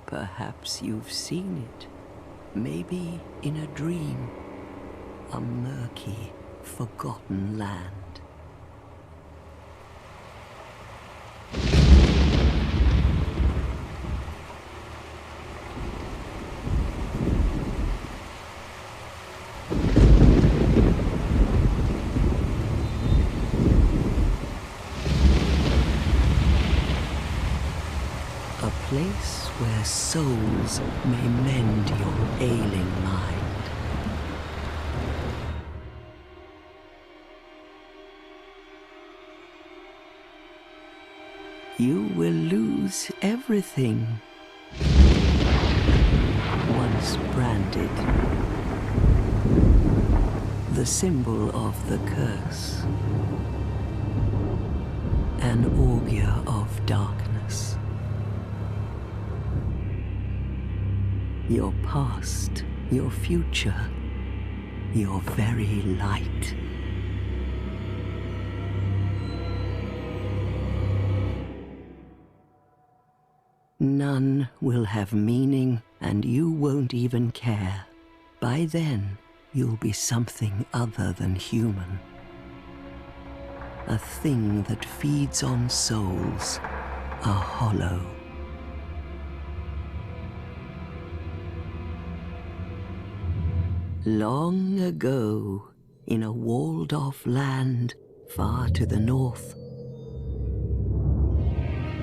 Perhaps you've seen it. Maybe in a dream. A murky, forgotten land. A place where souls may mend your ailing mind. You will lose everything. Once branded, the symbol of the curse, an augur of darkness. Your past, your future, your very light. None will have meaning, and you won't even care. By then, you'll be something other than human. A thing that feeds on souls, a hollow. Long ago, in a walled-off land far to the north,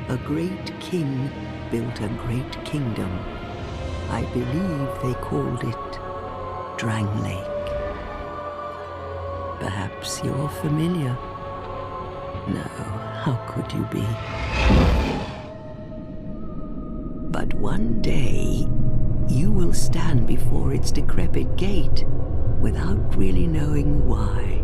a great king built a great kingdom. I believe they called it Dranglake. Perhaps you're familiar. No, how could you be? But one day, you will stand before its decrepit gate without really knowing why.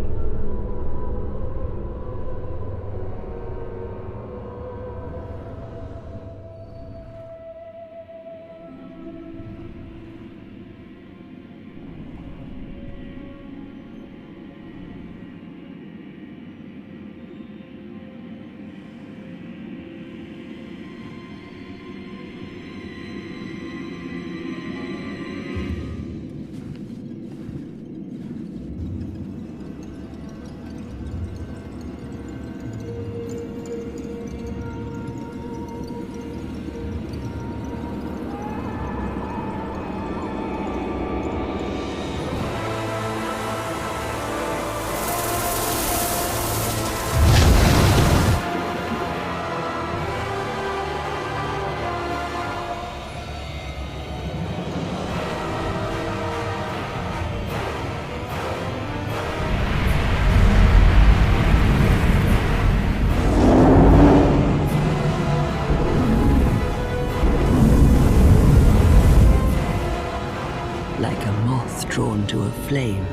Drawn to a flame.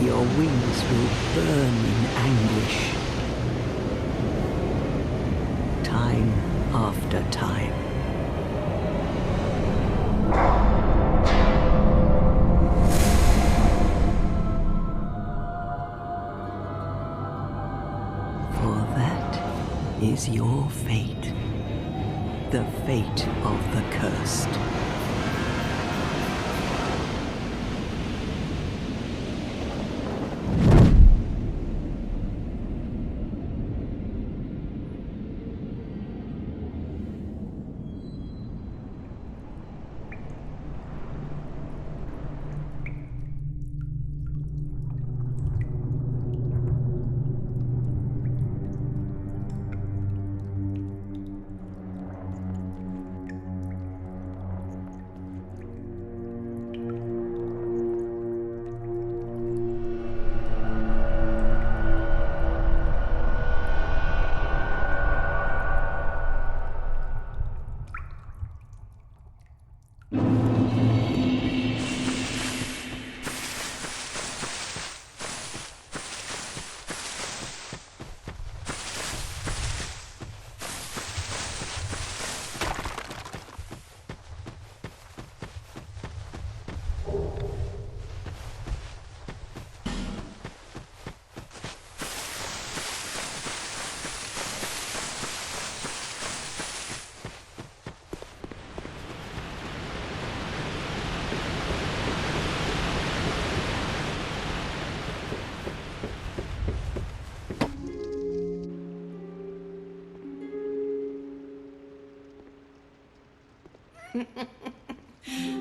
Your wings will burn in anguish. Time after time. For that is your fate. The fate of the cursed.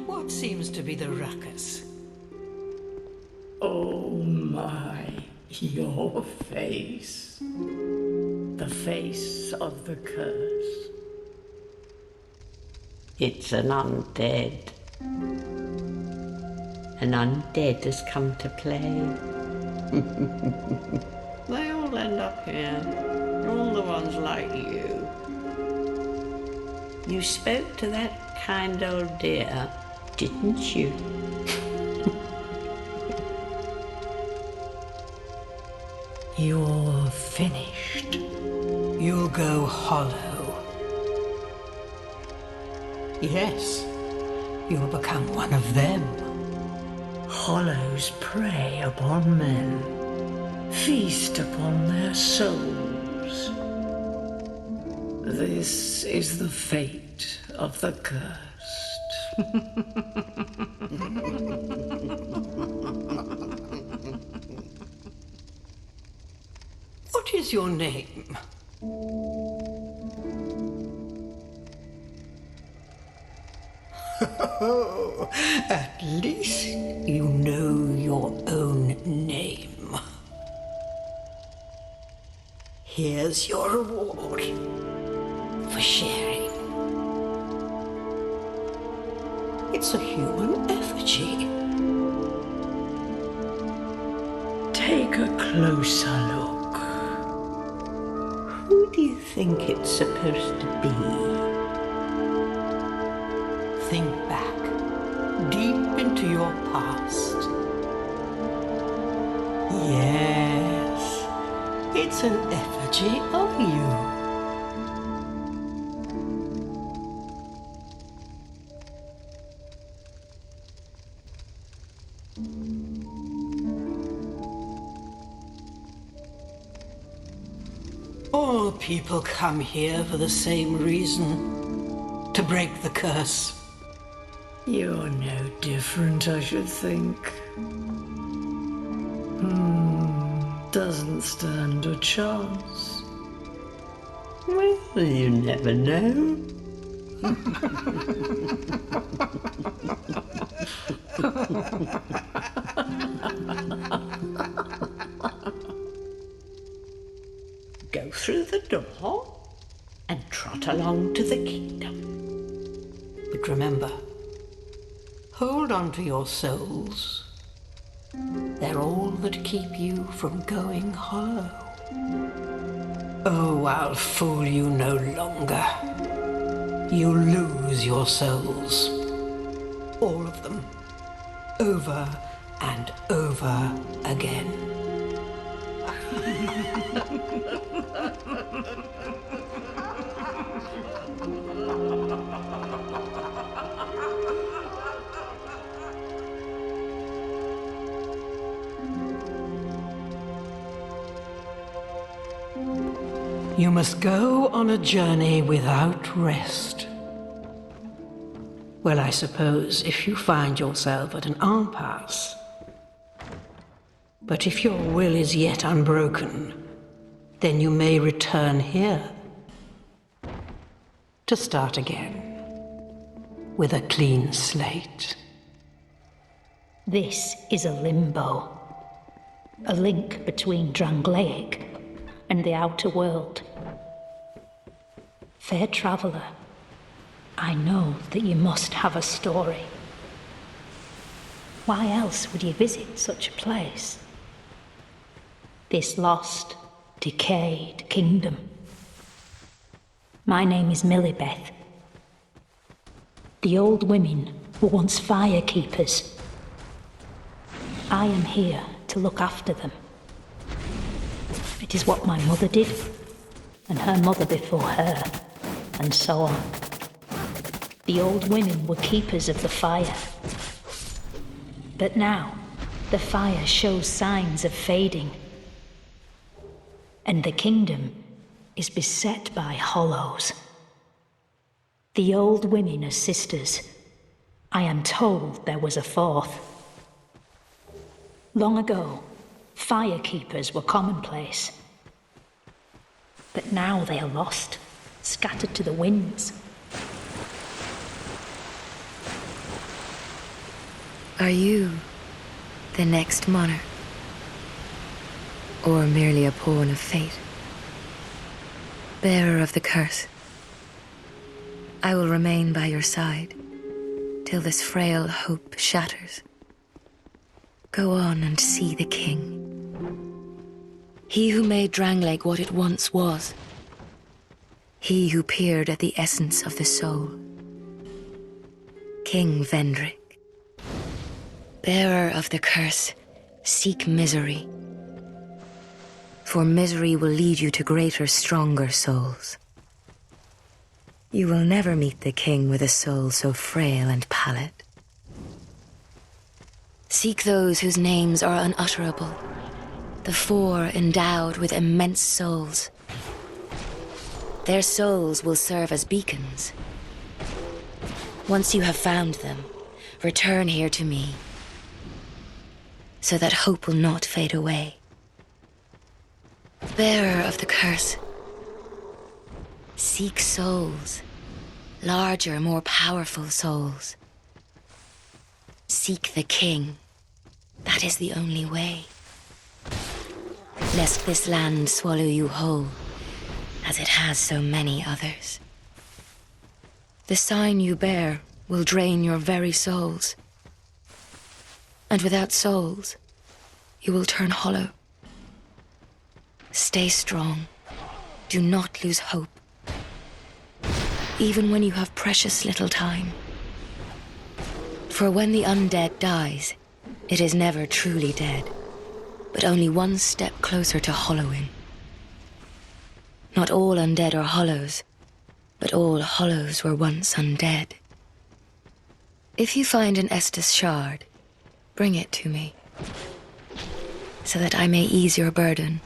What seems to be the ruckus? Oh my, your face. The face of the curse. It's an undead. An undead has come to play. They all end up here. All the ones like you. You spoke to that kind old dear, didn't you? You're finished. You'll go hollow. Yes, you'll become one of them. Hollows prey upon men, feast upon their souls. This is the fate of the cursed. What is your name? At least you know your own name. Here's your reward for sharing. It's a human effigy. Take a closer look. Who do you think it's supposed to be? Think back, deep into your past. Yes, it's an effigy of you. All people come here for the same reason, to break the curse. You're no different, I should think. Doesn't stand a chance. Well, you never know. Go through the door and trot along to the kingdom. But remember, hold on to your souls. They're all that keep you from going hollow. Oh, I'll fool you no longer. You'll lose your souls. All of them. Over and over again. You must go on a journey without rest. Well, I suppose if you find yourself at an impasse. But if your will is yet unbroken, then you may return here to start again with a clean slate. This is a limbo, a link between Drangleic and the outer world. Fair traveller, I know that you must have a story. Why else would you visit such a place? This lost, decayed kingdom. My name is Milibeth. The old women were once firekeepers. I am here to look after them. It is what my mother did, and her mother before her, and so on. The old women were keepers of the fire. But now, the fire shows signs of fading, and the kingdom is beset by hollows. The old women are sisters. I am told there was a fourth. Long ago, firekeepers were commonplace. But now they are lost, scattered to the winds. Are you the next monarch? Or merely a pawn of fate? Bearer of the curse, I will remain by your side till this frail hope shatters. Go on and see the king. He who made Drangleic what it once was. He who peered at the essence of the soul. King Vendrick. Bearer of the curse, seek misery. For misery will lead you to greater, stronger souls. You will never meet the king with a soul so frail and pallid. Seek those whose names are unutterable, the four endowed with immense souls. Their souls will serve as beacons. Once you have found them, return here to me, so that hope will not fade away. Bearer of the curse, seek souls, larger, more powerful souls. Seek the king. That is the only way. Lest this land swallow you whole, as it has so many others. The sign you bear will drain your very souls. And without souls, you will turn hollow. Stay strong. Do not lose hope. Even when you have precious little time. For when the undead dies, it is never truly dead, but only one step closer to hollowing. Not all undead are hollows, but all hollows were once undead. If you find an Estus shard, bring it to me, so that I may ease your burden.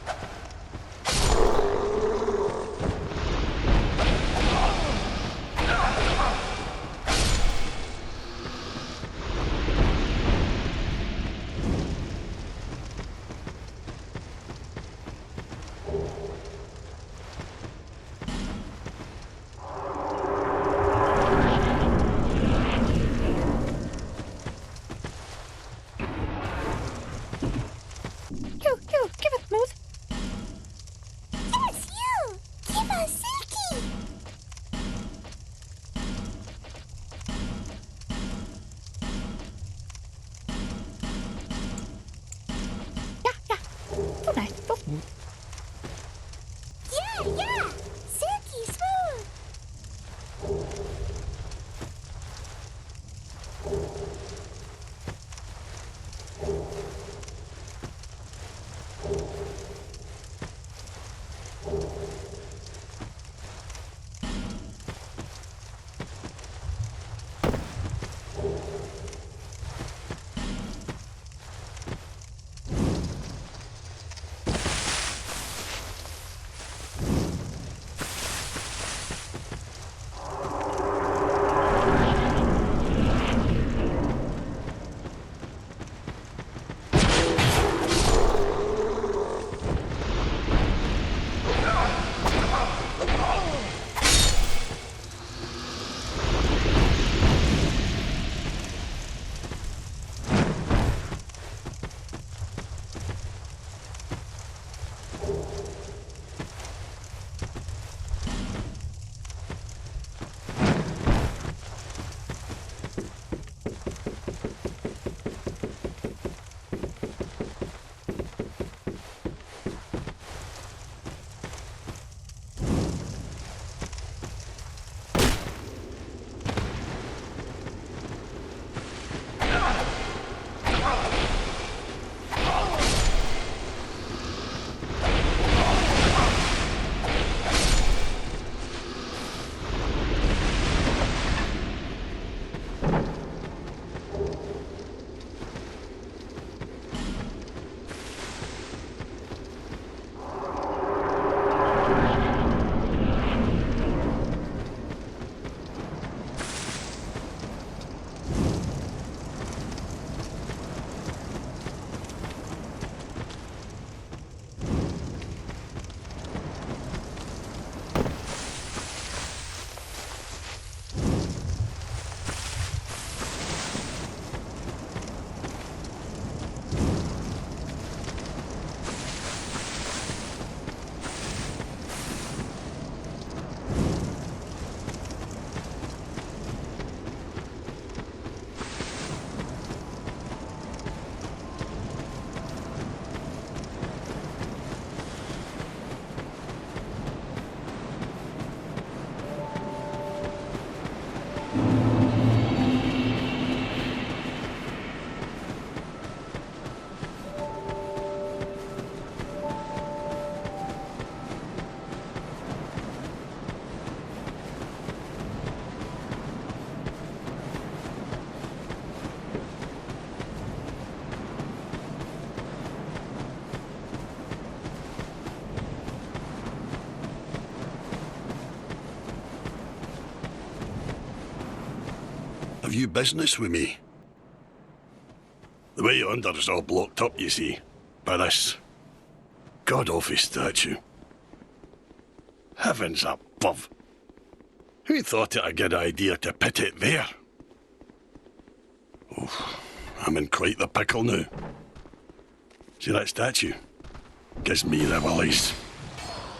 Have you business with me? The way yonder is all blocked up, you see, by this god-awful statue. Heavens above! Who thought it a good idea to put it there? Oh, I'm in quite the pickle now. See that statue? Gives me the willies.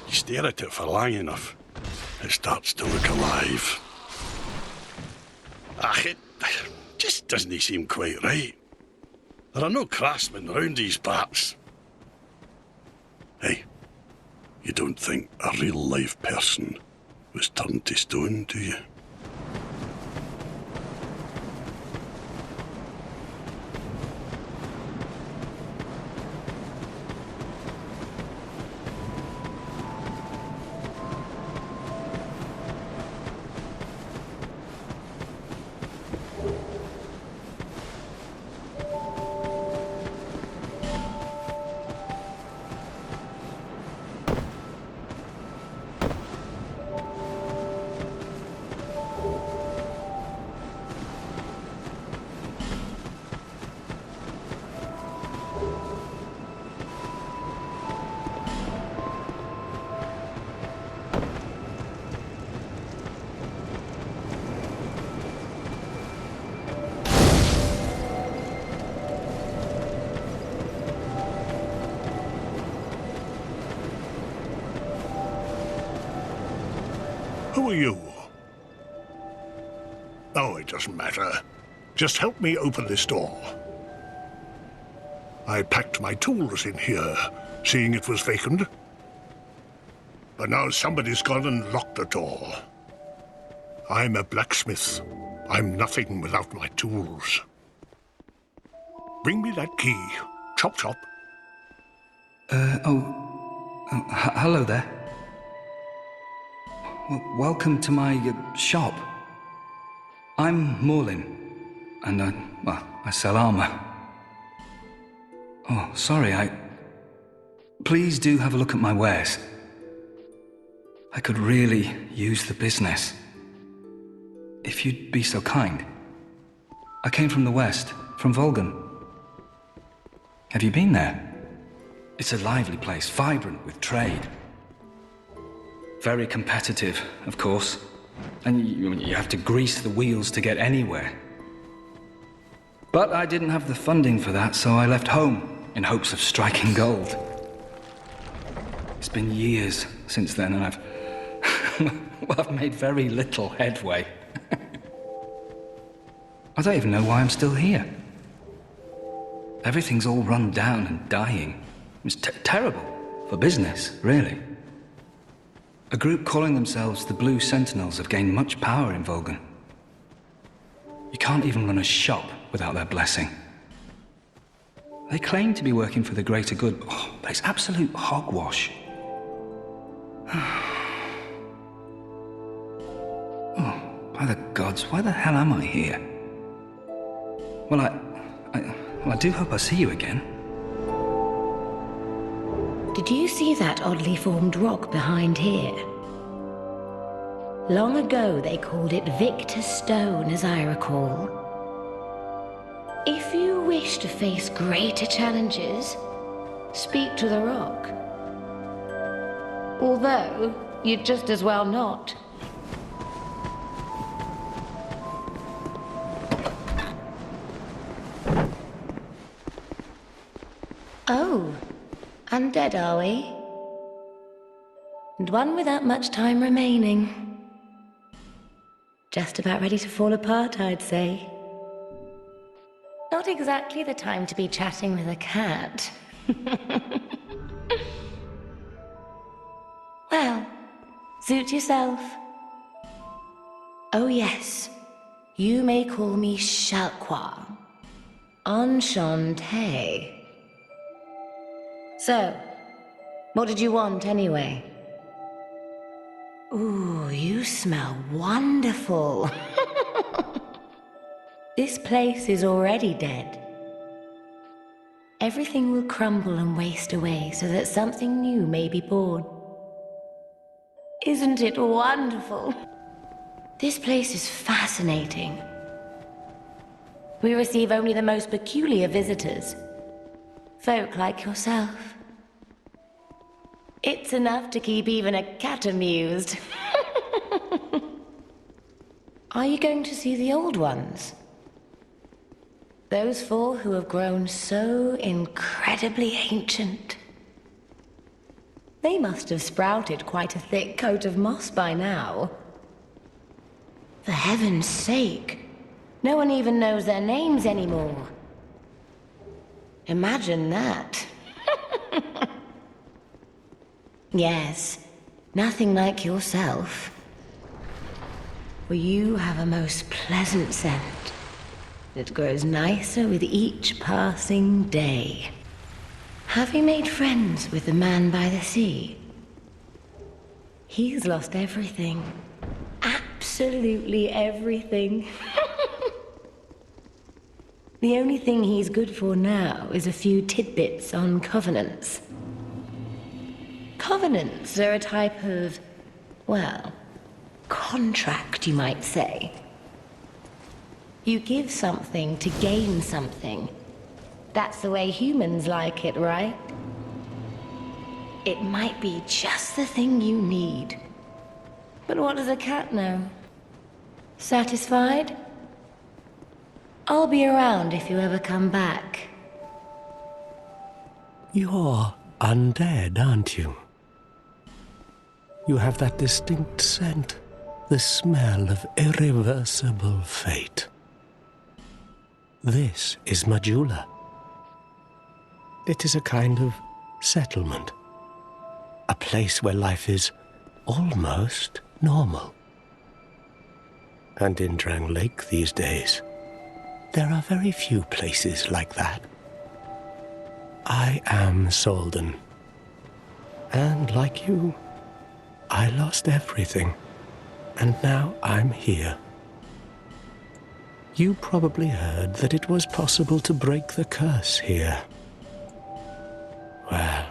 You stare at it for long enough, it starts to look alive. It just doesn't seem quite right. There are no craftsmen round these parts. Hey, you don't think a real-life person was turned to stone, do you? Who are you? Oh, it doesn't matter. Just help me open this door. I packed my tools in here, seeing it was vacant. But now somebody's gone and locked the door. I'm a blacksmith. I'm nothing without my tools. Bring me that key. Chop chop. Hello there. Well, welcome to my shop. I'm Maughlin, and I sell armor. Oh, sorry, Please do have a look at my wares. I could really use the business. If you'd be so kind. I came from the west, from Volgan. Have you been there? It's a lively place, vibrant with trade. Very competitive, of course. And you have to grease the wheels to get anywhere. But I didn't have the funding for that, so I left home in hopes of striking gold. It's been years since then, and I've made very little headway. I don't even know why I'm still here. Everything's all run down and dying. It's terrible for business, really. A group calling themselves the Blue Sentinels have gained much power in Volgan. You can't even run a shop without their blessing. They claim to be working for the greater good, but it's absolute hogwash. By the gods, why the hell am I here? Well, I do hope I see you again. Did you see that oddly formed rock behind here? Long ago they called it Victor's Stone, as I recall. If you wish to face greater challenges, speak to the rock. Although, you'd just as well not. Oh. Undead, are we? And one without much time remaining. Just about ready to fall apart, I'd say. Not exactly the time to be chatting with a cat. Well, suit yourself. Oh yes, you may call me Shalquoir. Enchanté. So, what did you want anyway? Ooh, you smell wonderful. This place is already dead. Everything will crumble and waste away so that something new may be born. Isn't it wonderful? This place is fascinating. We receive only the most peculiar visitors. Folk like yourself. It's enough to keep even a cat amused. Are you going to see the old ones? Those 4 who have grown so incredibly ancient. They must have sprouted quite a thick coat of moss by now. For heaven's sake, no one even knows their names anymore. Imagine that. Yes, nothing like yourself. For you have a most pleasant scent. It grows nicer with each passing day. Have you made friends with the man by the sea? He's lost everything. Absolutely everything. The only thing he's good for now is a few tidbits on covenants. Covenants are a type of, well, contract, you might say. You give something to gain something. That's the way humans like it, right? It might be just the thing you need. But what does a cat know? Satisfied? I'll be around if you ever come back. You're undead, aren't you? You have that distinct scent, the smell of irreversible fate. This is Majula. It is a kind of settlement. A place where life is almost normal. And in Drang Lake these days, there are very few places like that. I am Saulden. And like you, I lost everything. And now I'm here. You probably heard that it was possible to break the curse here. Well,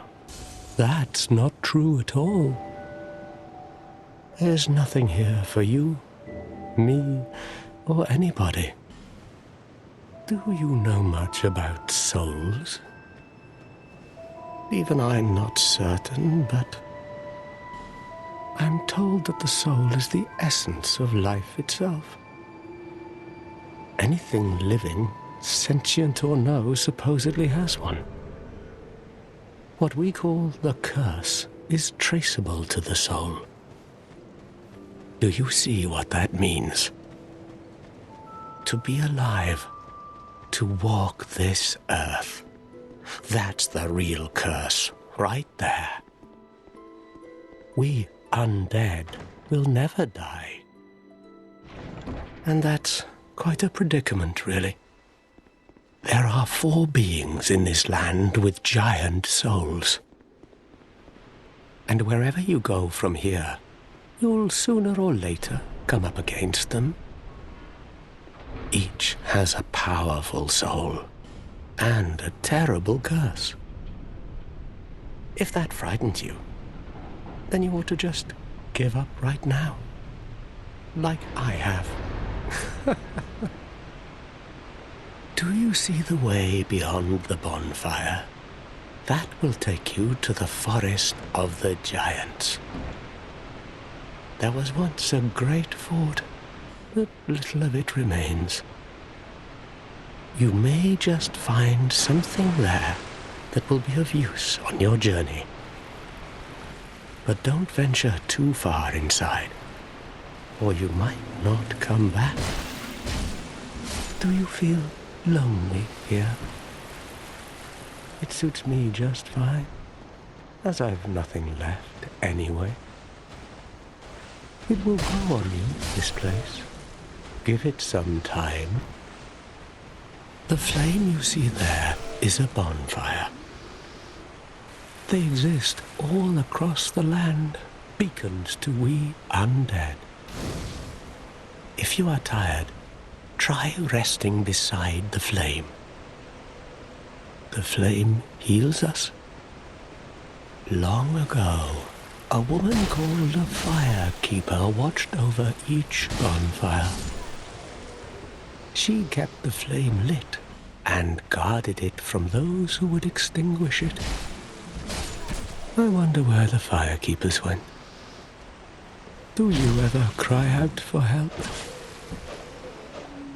that's not true at all. There's nothing here for you, me, or anybody. Do you know much about souls? Even I'm not certain, but I'm told that the soul is the essence of life itself. Anything living, sentient or no, supposedly has one. What we call the curse is traceable to the soul. Do you see what that means? To be alive, to walk this earth. That's the real curse, right there. We undead will never die. And that's quite a predicament, really. There are 4 beings in this land with giant souls. And wherever you go from here, you'll sooner or later come up against them. Each has a powerful soul and a terrible curse. If that frightens you, then you ought to just give up right now, like I have. Do you see the way beyond the bonfire? That will take you to the forest of the giants. There was once a great fort, but little of it remains. You may just find something there that will be of use on your journey. But don't venture too far inside, or you might not come back. Do you feel lonely here? It suits me just fine, as I've nothing left anyway. It will grow on you, this place. Give it some time. The flame you see there is a bonfire. They exist all across the land, beacons to we undead. If you are tired, try resting beside the flame. The flame heals us. Long ago, a woman called a firekeeper watched over each bonfire. She kept the flame lit and guarded it from those who would extinguish it. I wonder where the firekeepers went. Do you ever cry out for help?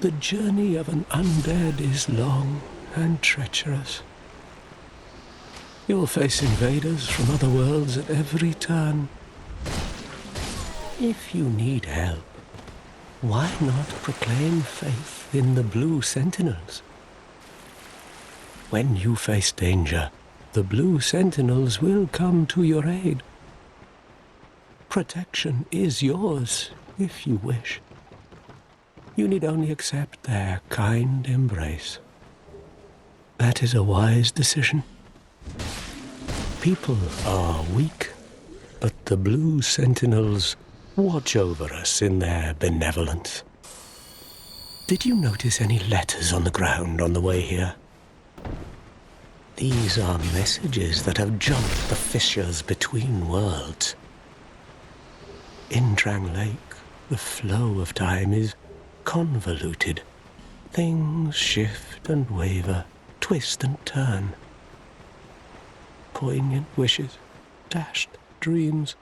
The journey of an undead is long and treacherous. You'll face invaders from other worlds at every turn. If you need help, why not proclaim faith in the Blue Sentinels? When you face danger, the Blue Sentinels will come to your aid. Protection is yours, if you wish. You need only accept their kind embrace. That is a wise decision. People are weak, but the Blue Sentinels watch over us in their benevolence. Did you notice any letters on the ground on the way here? These are messages that have jumped the fissures between worlds. In Drang Lake, the flow of time is convoluted. Things shift and waver, twist and turn. Poignant wishes, dashed dreams,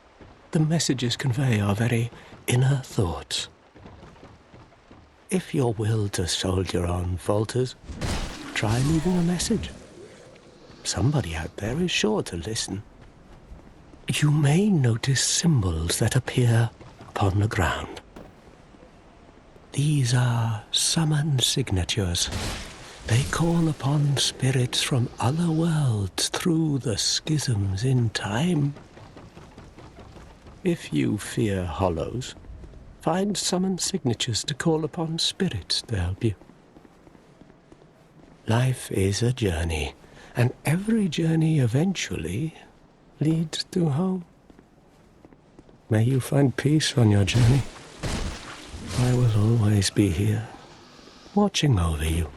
the messages convey our very inner thoughts. If your will to soldier on falters, try leaving a message. Somebody out there is sure to listen. You may notice symbols that appear upon the ground. These are summon signatures. They call upon spirits from other worlds through the schisms in time. If you fear hollows, find summon signatures to call upon spirits to help you. Life is a journey, and every journey eventually leads to home. May you find peace on your journey. I will always be here, watching over you.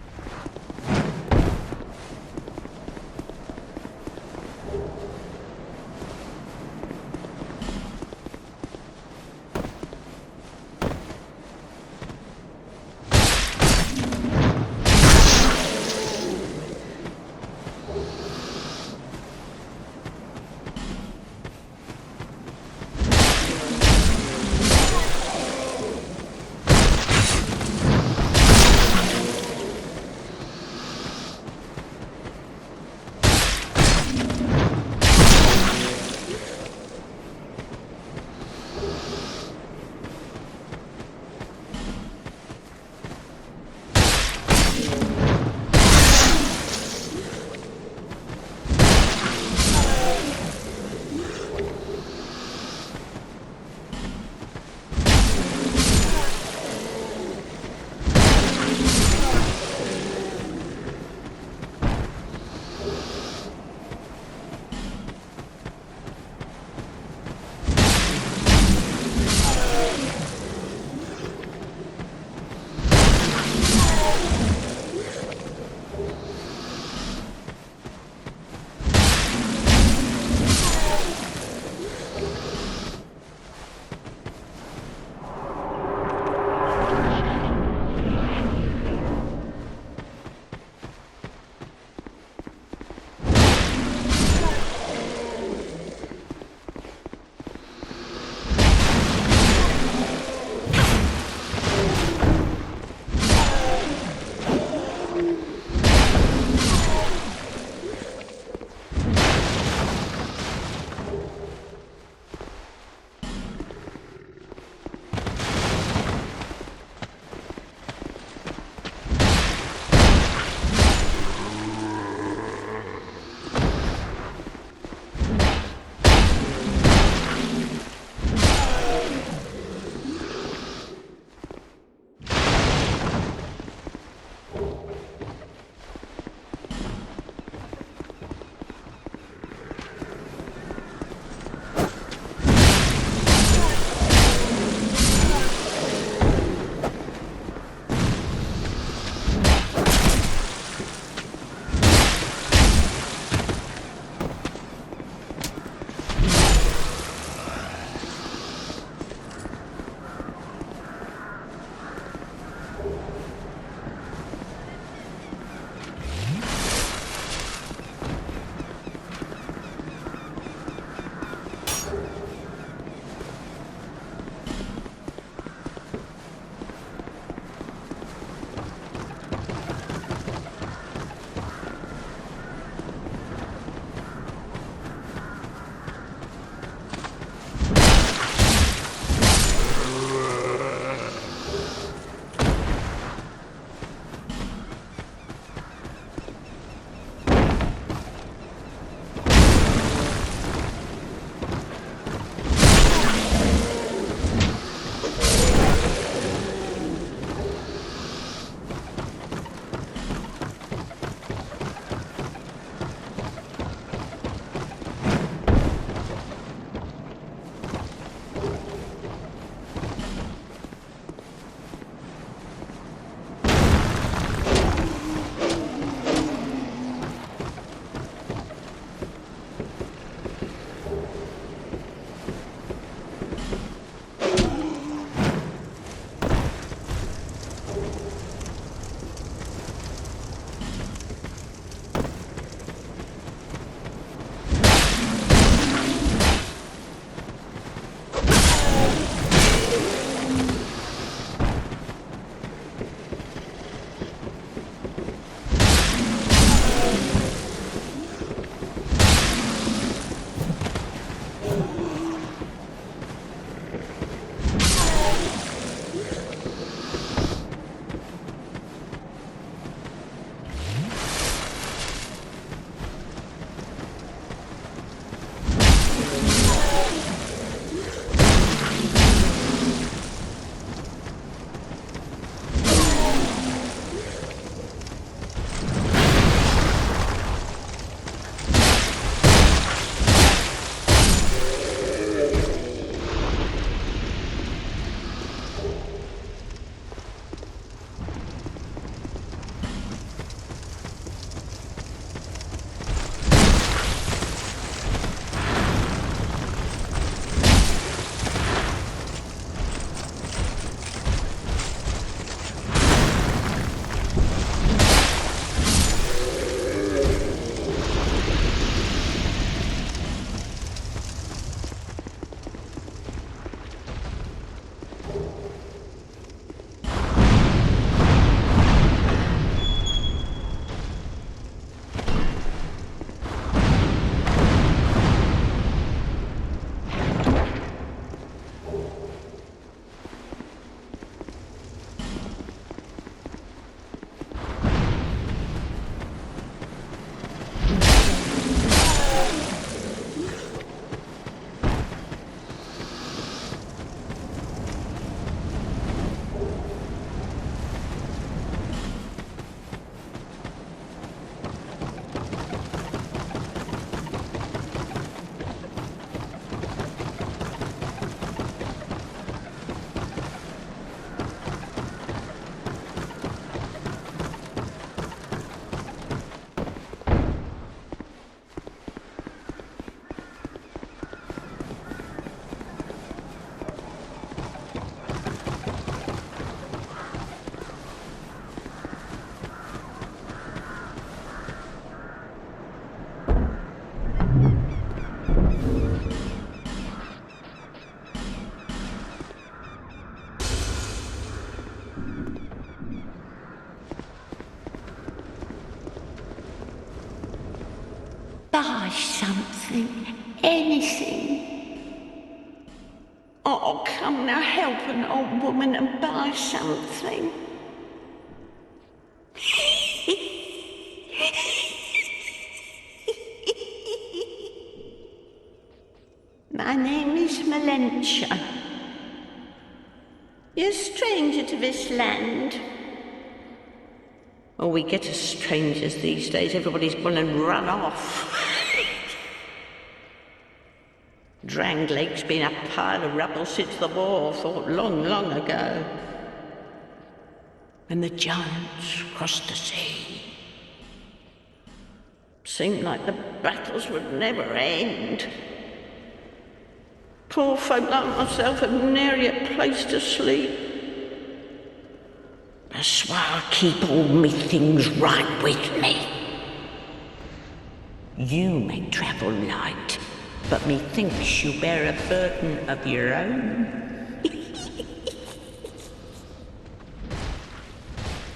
buy something, anything. Oh, come now, help an old woman and buy something. My name is Melentia. You're a stranger to this land. Oh, we get as strangers these days. Everybody's gone and run off. Drang Lake's been a pile of rubble since the war, thought long, long ago. And the giants crossed the sea. Seemed like the battles would never end. Poor folk like myself have nary a place to sleep. That's why I keep all me things right with me. You may travel light, but methinks you bear a burden of your own.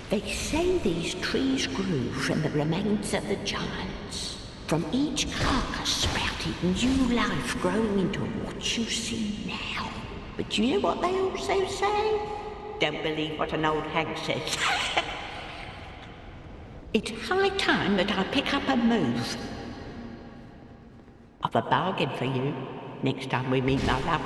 They say these trees grew from the remains of the giants. From each carcass sprouted new life growing into what you see now. But you know what they also say? Don't believe what an old hag says. It's high time that I pick up a move. I've a bargain for you next time we meet, my love.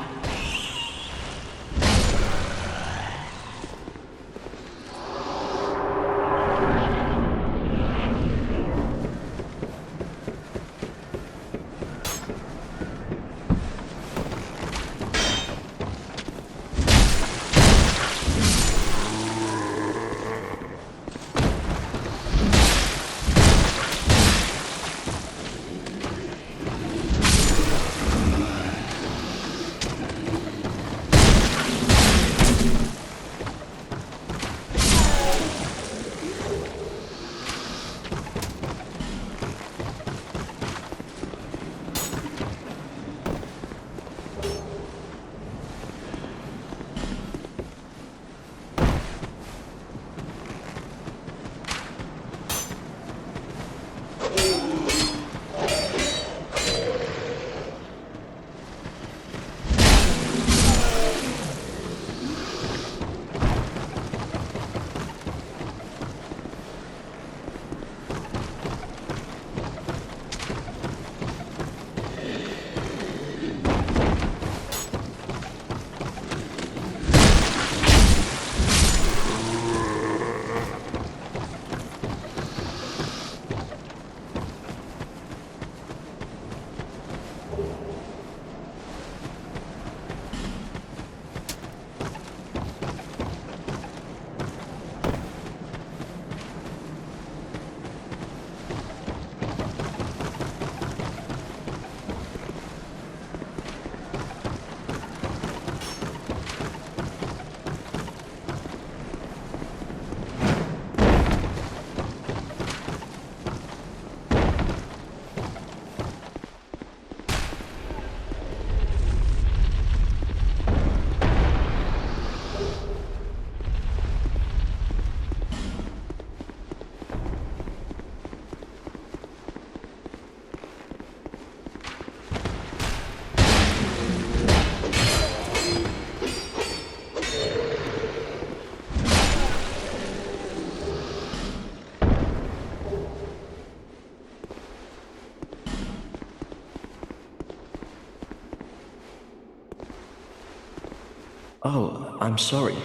Oh, I'm sorry.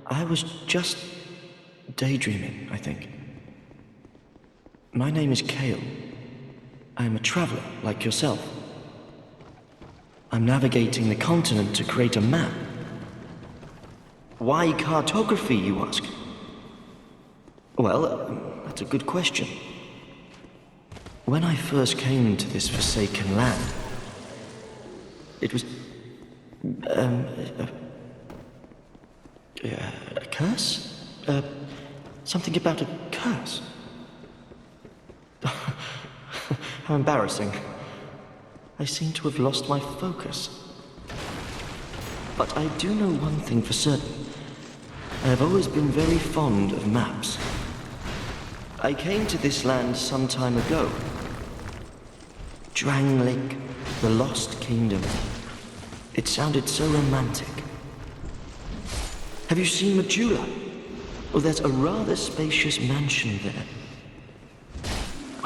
I was just daydreaming, I think. My name is Cale. I'm a traveler, like yourself. I'm navigating the continent to create a map. Why cartography, you ask? Well, that's a good question. When I first came to this forsaken land, it was... a curse? Something about a curse? How embarrassing. I seem to have lost my focus. But I do know one thing for certain. I have always been very fond of maps. I came to this land some time ago. Drangleic, the Lost Kingdom. It sounded so romantic. Have you seen Majula? Oh, there's a rather spacious mansion there.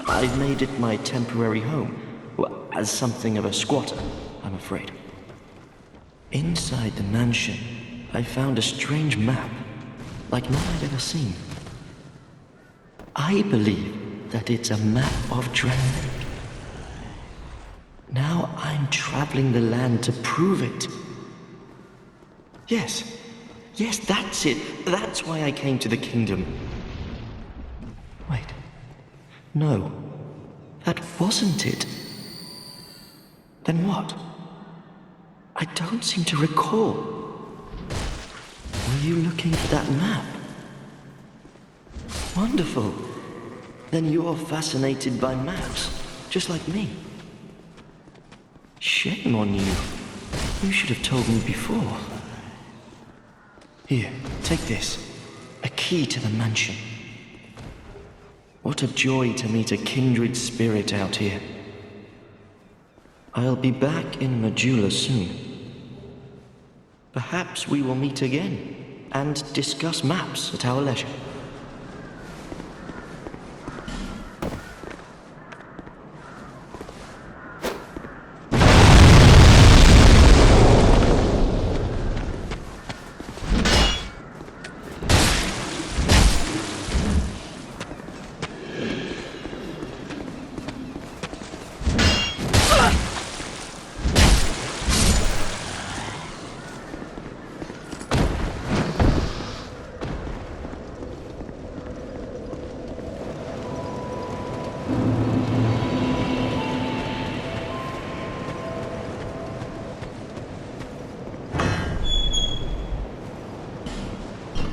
I've made it my temporary home, well, as something of a squatter, I'm afraid. Inside the mansion, I found a strange map, like none I'd ever seen. I believe that it's a map of Drangleic. Now I'm traveling the land to prove it. Yes, that's it. That's why I came to the kingdom. Wait. No, that wasn't it. Then what? I don't seem to recall. Were you looking for that map? Wonderful. Then you're fascinated by maps, just like me. Shame on you. You should have told me before. Here, take this. A key to the mansion. What a joy to meet a kindred spirit out here. I'll be back in Majula soon. Perhaps we will meet again and discuss maps at our leisure.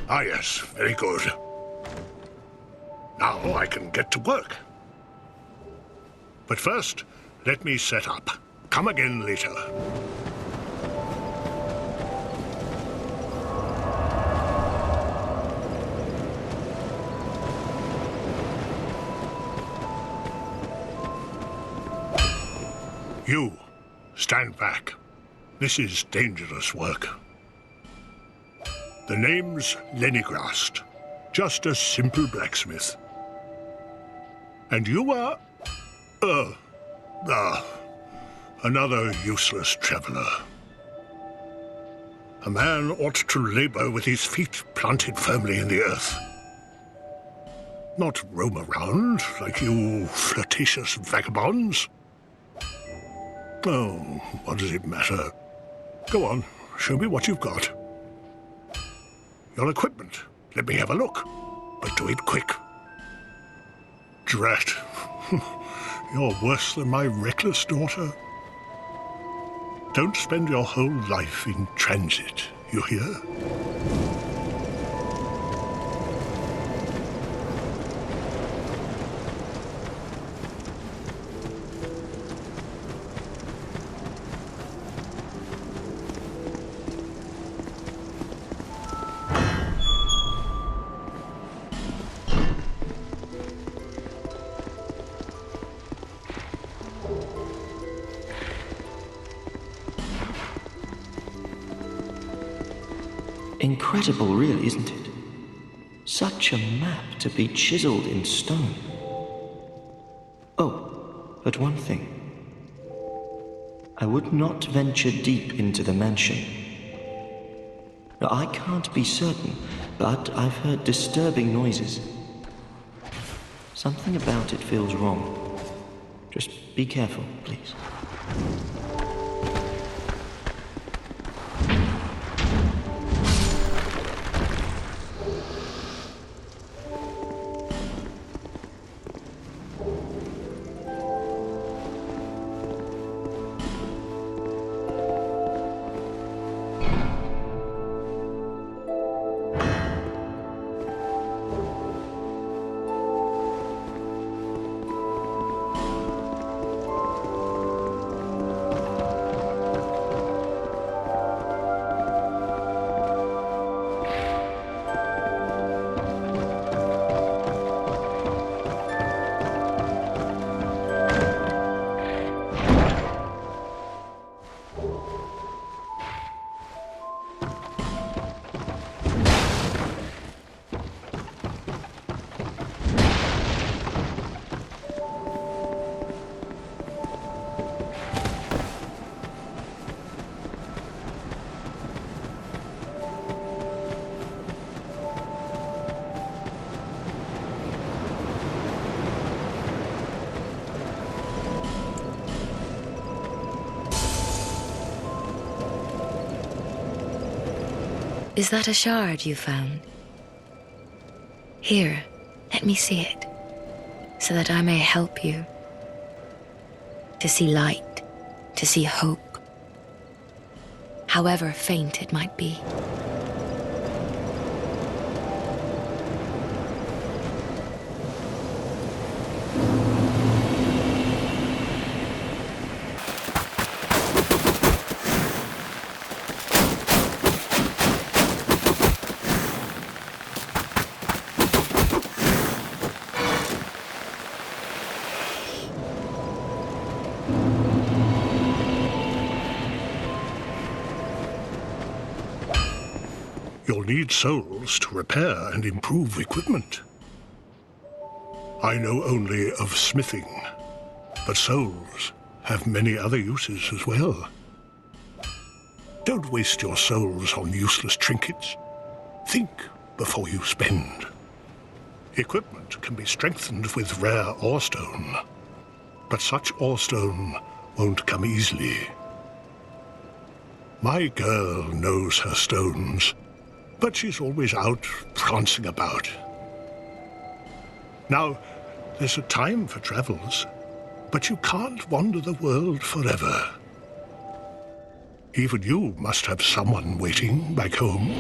Ah, yes, very good. Now I can get to work. But first, let me set up. Come again later. You, stand back. This is dangerous work. The name's Lenigrast. Just a simple blacksmith. And you are... another useless traveler. A man ought to labor with his feet planted firmly in the earth. Not roam around like you flirtatious vagabonds. Oh, what does it matter? Go on, show me what you've got. Your equipment. Let me have a look. But do it quick. Drat. You're worse than my reckless daughter. Don't spend your whole life in transit, you hear? Incredible, really, isn't it? Such a map to be chiseled in stone. Oh, but one thing. I would not venture deep into the mansion. Now, I can't be certain, but I've heard disturbing noises. Something about it feels wrong. Just be careful, please. Is that a shard you found? Here, let me see it, so that I may help you. To see light, to see hope, however faint it might be. You'll need souls to repair and improve equipment. I know only of smithing, but souls have many other uses as well. Don't waste your souls on useless trinkets. Think before you spend. Equipment can be strengthened with rare orestone, but such orestone won't come easily. My girl knows her stones, but she's always out prancing about. Now, there's a time for travels, but you can't wander the world forever. Even you must have someone waiting back home.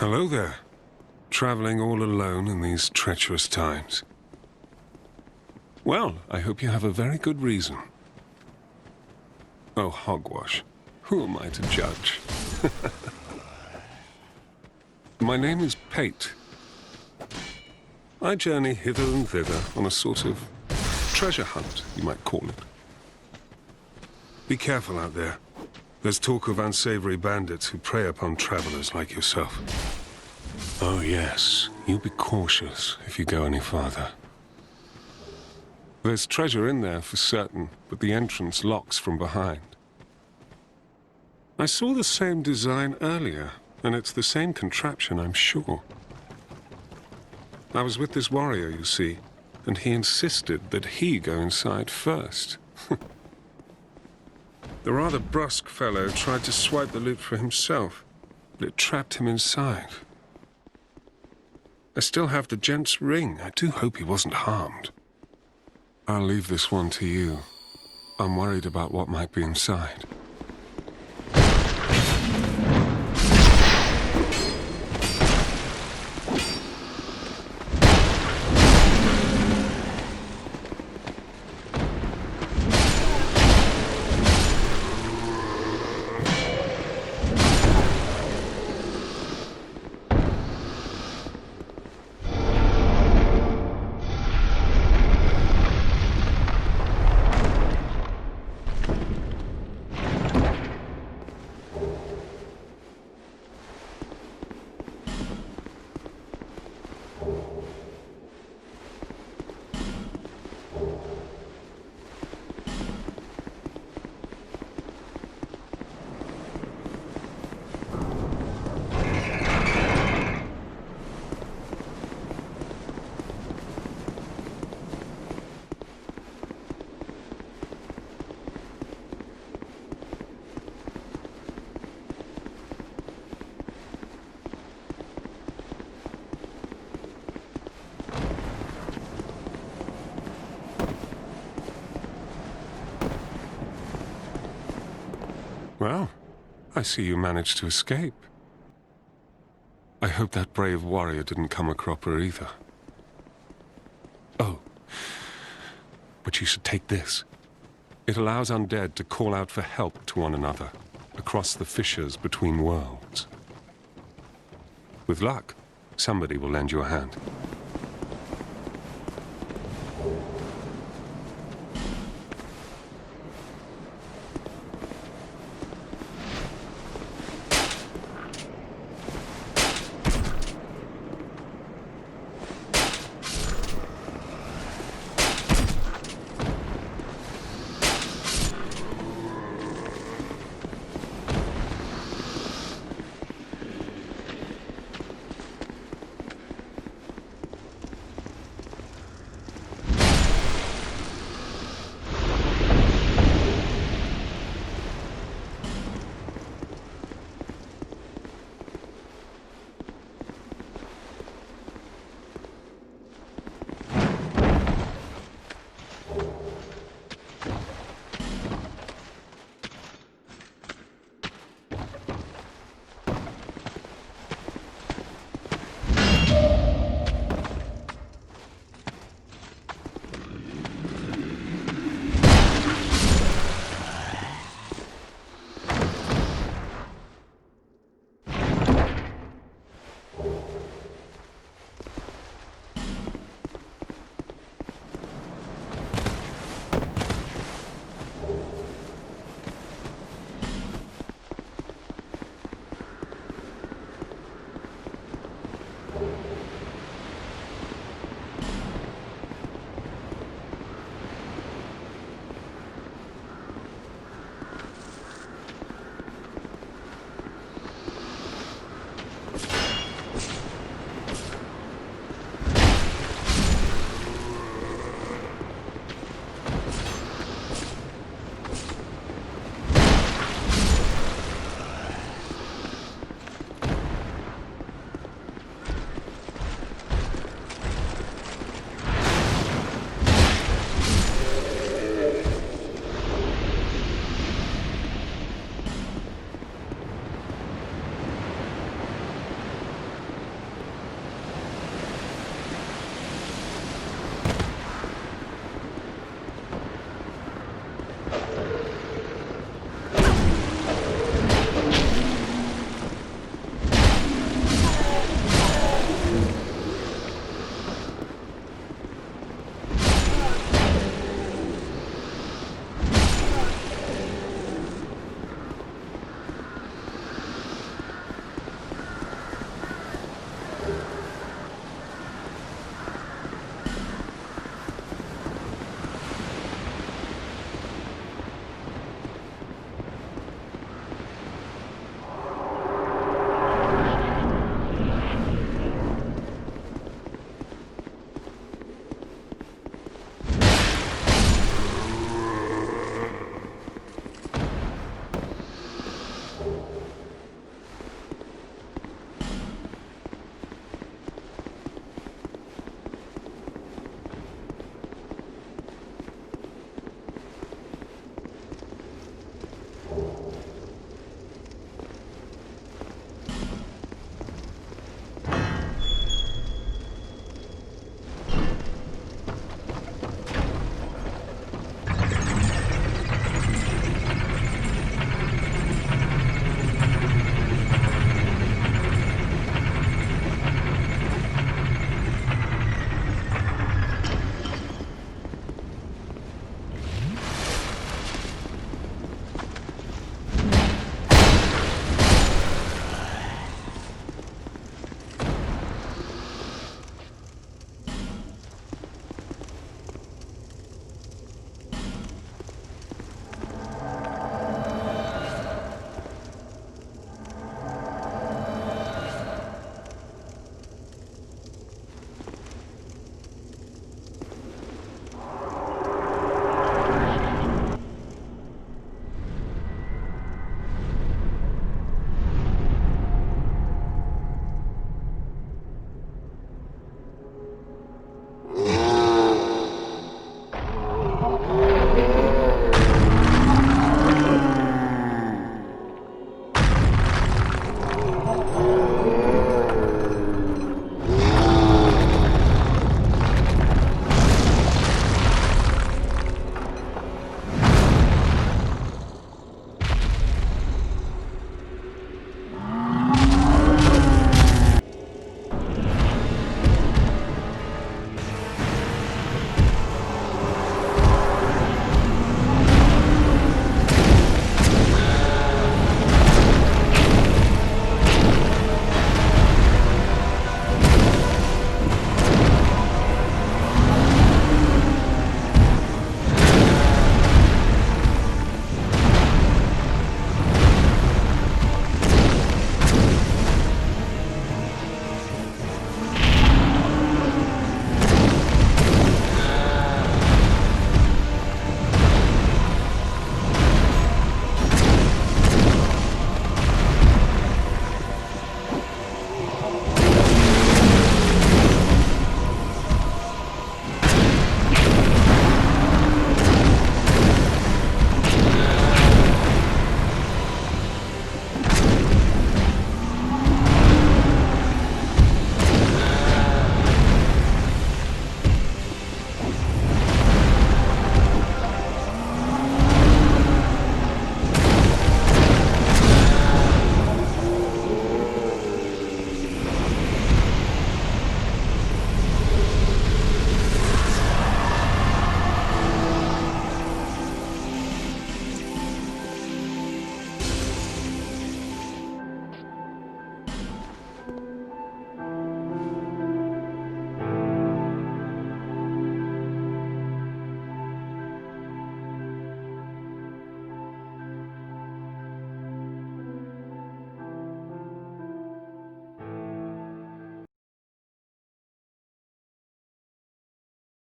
Hello there. Traveling all alone in these treacherous times. Well, I hope you have a very good reason. Oh, hogwash. Who am I to judge? My name is Pate. I journey hither and thither on a sort of treasure hunt, you might call it. Be careful out there. There's talk of unsavory bandits who prey upon travelers like yourself. Oh yes, you be cautious if you go any farther. There's treasure in there for certain, but the entrance locks from behind. I saw the same design earlier, and it's the same contraption, I'm sure. I was with this warrior, you see, and he insisted that he go inside first. The rather brusque fellow tried to swipe the loot for himself, but it trapped him inside. I still have the gent's ring. I do hope he wasn't harmed. I'll leave this one to you. I'm worried about what might be inside. Well, I see you managed to escape. I hope that brave warrior didn't come a cropper either. Oh, but you should take this. It allows undead to call out for help to one another across the fissures between worlds. With luck, somebody will lend you a hand.